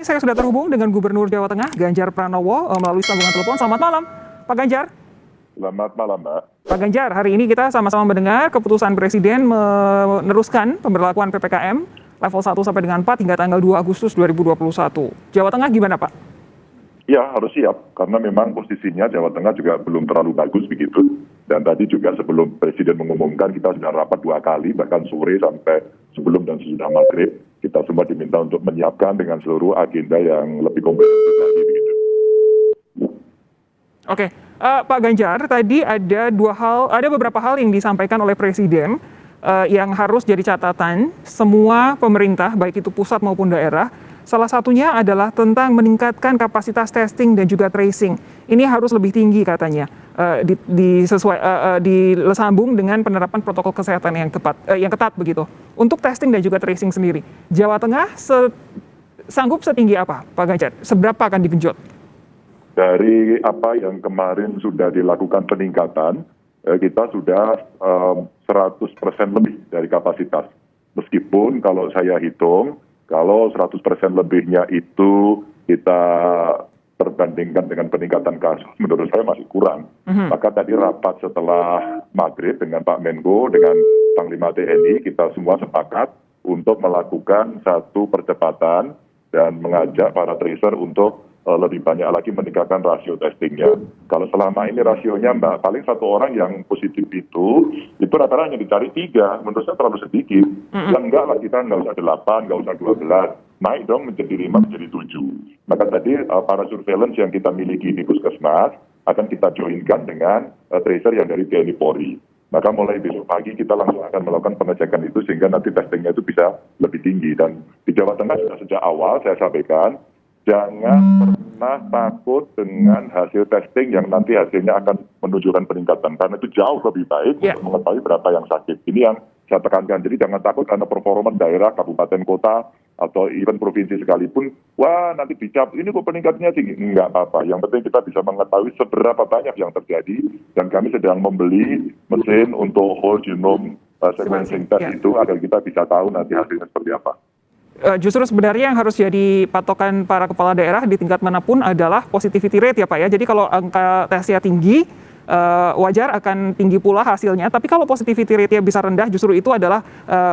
Saya sudah terhubung dengan Gubernur Jawa Tengah, Ganjar Pranowo, melalui sambungan telepon. Selamat malam, Pak Ganjar. Selamat malam, Mbak. Pak Ganjar, hari ini kita sama-sama mendengar keputusan Presiden meneruskan pemberlakuan PPKM level 1 sampai dengan 4 hingga tanggal 2 Agustus 2021. Jawa Tengah gimana, Pak? Ya, harus siap, karena memang posisinya Jawa Tengah juga belum terlalu bagus begitu. Dan tadi juga sebelum Presiden mengumumkan, kita sudah rapat 2 kali, bahkan sore sampai sebelum dan sesudah maghrib. Kita semua diminta untuk menyiapkan dengan seluruh agenda yang lebih komprehensif lagi begitu. Oke, Pak Ganjar, tadi ada beberapa hal yang disampaikan oleh Presiden yang harus jadi catatan semua pemerintah, baik itu pusat maupun daerah. Salah satunya adalah tentang meningkatkan kapasitas testing dan juga tracing. Ini harus lebih tinggi katanya, disambung dengan penerapan protokol kesehatan yang ketat begitu. Untuk testing dan juga tracing sendiri, Jawa Tengah sanggup setinggi apa, Pak Ganjar? Seberapa akan digenjot? Dari apa yang kemarin sudah dilakukan peningkatan, kita sudah 100% lebih dari kapasitas. Meskipun kalau saya hitung, kalau 100% lebihnya itu kita perbandingkan dengan peningkatan kasus, menurut saya masih kurang. Maka tadi rapat setelah maghrib dengan Pak Menko, dengan Panglima TNI, kita semua sepakat untuk melakukan satu percepatan dan mengajak para tracer untuk lebih banyak lagi meningkatkan rasio testingnya. Kalau selama ini rasionya, Mbak, paling 1 orang yang positif itu rata-rata hanya dicari 3, menurut saya terlalu sedikit. Yang enggak lah, kita nggak usah 8, nggak usah 12, naik dong menjadi 5, menjadi 7. Maka tadi para surveillance yang kita miliki di Puskesmas akan kita joinkan dengan tracer yang dari TNI Polri. Maka mulai besok pagi kita langsung akan melakukan pengecekan itu sehingga nanti testingnya itu bisa lebih tinggi. Dan di Jawa Tengah sudah sejak awal saya sampaikan, jangan pernah takut dengan hasil testing yang nanti hasilnya akan menunjukkan peningkatan. Karena itu jauh lebih baik untuk mengetahui berapa yang sakit. Ini yang saya tekankan. Jadi jangan takut karena performa daerah, kabupaten, kota, atau even provinsi sekalipun, wah nanti dicap, ini kok peningkatannya tinggi. Enggak apa-apa. Yang penting kita bisa mengetahui seberapa banyak yang terjadi. Dan kami sedang membeli mesin untuk whole genome sequencing test itu agar kita bisa tahu nanti hasilnya seperti apa. Justru sebenarnya yang harus jadi patokan para kepala daerah di tingkat manapun adalah positivity rate ya Pak ya. Jadi kalau angka tesnya tinggi, wajar akan tinggi pula hasilnya. Tapi kalau positivity rate-nya bisa rendah, justru itu adalah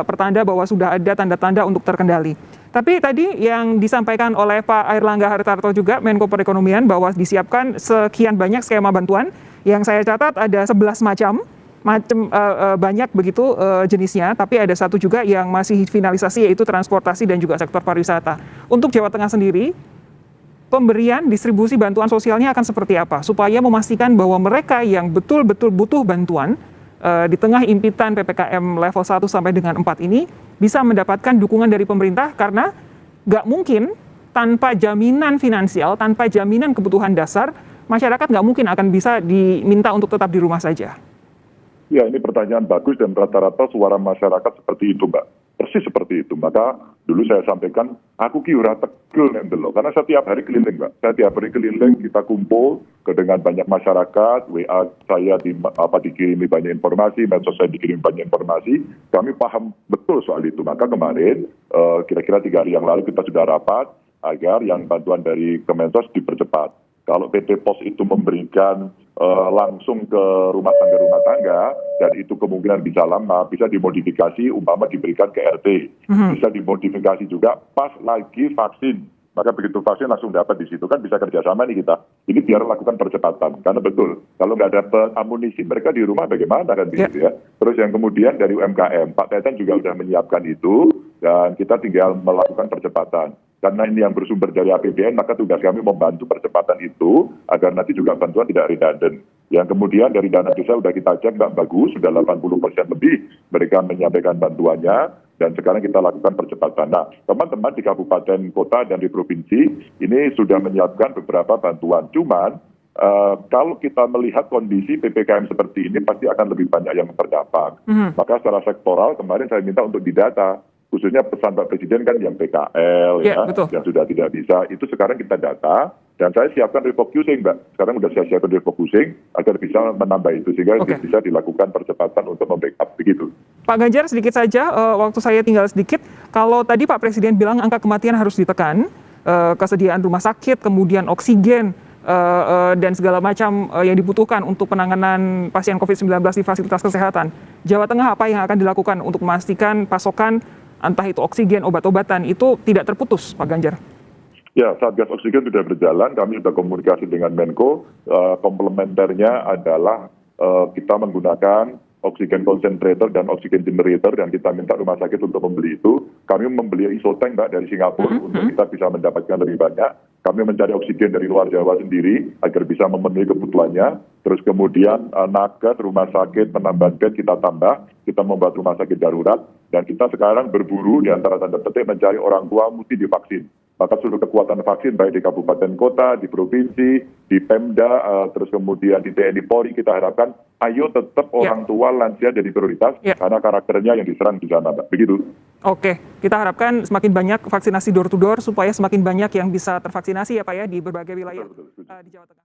pertanda bahwa sudah ada tanda-tanda untuk terkendali. Tapi tadi yang disampaikan oleh Pak Airlangga Hartarto juga, Menko Perekonomian, bahwa disiapkan sekian banyak skema bantuan. Yang saya catat ada 11 macam banyak begitu jenisnya, tapi ada satu juga yang masih finalisasi, yaitu transportasi dan juga sektor pariwisata. Untuk Jawa Tengah sendiri, pemberian distribusi bantuan sosialnya akan seperti apa supaya memastikan bahwa mereka yang betul-betul butuh bantuan di tengah impitan PPKM level 1 sampai dengan 4 ini bisa mendapatkan dukungan dari pemerintah, karena nggak mungkin tanpa jaminan finansial, tanpa jaminan kebutuhan dasar, masyarakat nggak mungkin akan bisa diminta untuk tetap di rumah saja. Ya, ini pertanyaan bagus dan rata-rata suara masyarakat seperti itu, Mbak. Persis seperti itu. Maka dulu saya sampaikan, aku ora tegel nek ndelok. Karena setiap hari keliling, Mbak. Setiap hari keliling kita kumpul dengan banyak masyarakat, WA saya dikirimi banyak informasi, medsos saya dikirim banyak informasi. Kami paham betul soal itu. Maka kemarin, kira-kira 3 hari yang lalu kita sudah rapat agar yang bantuan dari Kemensos dipercepat. Kalau PT Pos itu memberikan langsung ke rumah tangga, dan itu kemungkinan bisa lama, bisa dimodifikasi, umpama diberikan ke RT. Bisa dimodifikasi juga pas lagi vaksin. Maka begitu vaksin langsung dapat di situ, kan bisa kerjasama nih kita. Ini biar lakukan percepatan, karena betul, kalau nggak dapat amunisi, mereka di rumah bagaimana kan begitu ya. Terus yang kemudian dari UMKM, Pak Teten juga sudah menyiapkan itu, dan kita tinggal melakukan percepatan. Karena ini yang bersumber dari APBN, maka tugas kami membantu percepatan itu agar nanti juga bantuan tidak redundant. Yang kemudian dari dana desa sudah kita cek, Mbak, bagus, sudah 80% lebih mereka menyampaikan bantuannya, dan sekarang kita lakukan percepatan. Nah, teman-teman di kabupaten, kota, dan di provinsi ini sudah menyiapkan beberapa bantuan. Cuman kalau kita melihat kondisi PPKM seperti ini, pasti akan lebih banyak yang terdampak. Maka secara sektoral kemarin saya minta untuk didata. Khususnya pesan Pak Presiden kan yang PKL, yang sudah tidak bisa, itu sekarang kita data, dan saya siapkan refocusing, Mbak. Sekarang sudah saya siapkan refocusing agar bisa menambah itu, sehingga bisa dilakukan percepatan untuk membackup, begitu. Pak Ganjar, sedikit saja, waktu saya tinggal sedikit, kalau tadi Pak Presiden bilang angka kematian harus ditekan, kesediaan rumah sakit, kemudian oksigen, dan segala macam yang dibutuhkan untuk penanganan pasien COVID-19 di fasilitas kesehatan. Jawa Tengah apa yang akan dilakukan untuk memastikan pasokan entah itu oksigen, obat-obatan itu tidak terputus, Pak Ganjar? Ya, Satgas Oksigen sudah berjalan, kami sudah komunikasi dengan Menko, komplementernya adalah kita menggunakan oksigen concentrator dan oksigen generator, dan kita minta rumah sakit untuk membeli itu. Kami membeli isotank, Mbak, dari Singapura untuk kita bisa mendapatkan lebih banyak. Kami mencari oksigen dari luar Jawa sendiri agar bisa memenuhi kebutuhannya. Terus kemudian nakes, rumah sakit, penambahan bed kita tambah, kita membuat rumah sakit darurat, dan kita sekarang berburu di antara tanda petik mencari orang tua mesti divaksin. Maka seluruh kekuatan vaksin baik di kabupaten kota, di provinsi, di Pemda, terus kemudian di TNI Polri, kita harapkan ayo tetap orang tua lansia jadi prioritas karena karakternya yang diserang di sana, Mbak. Begitu. Oke, kita harapkan semakin banyak vaksinasi door to door supaya semakin banyak yang bisa tervaksinasi ya Pak ya di berbagai wilayah di Jawa Tengah.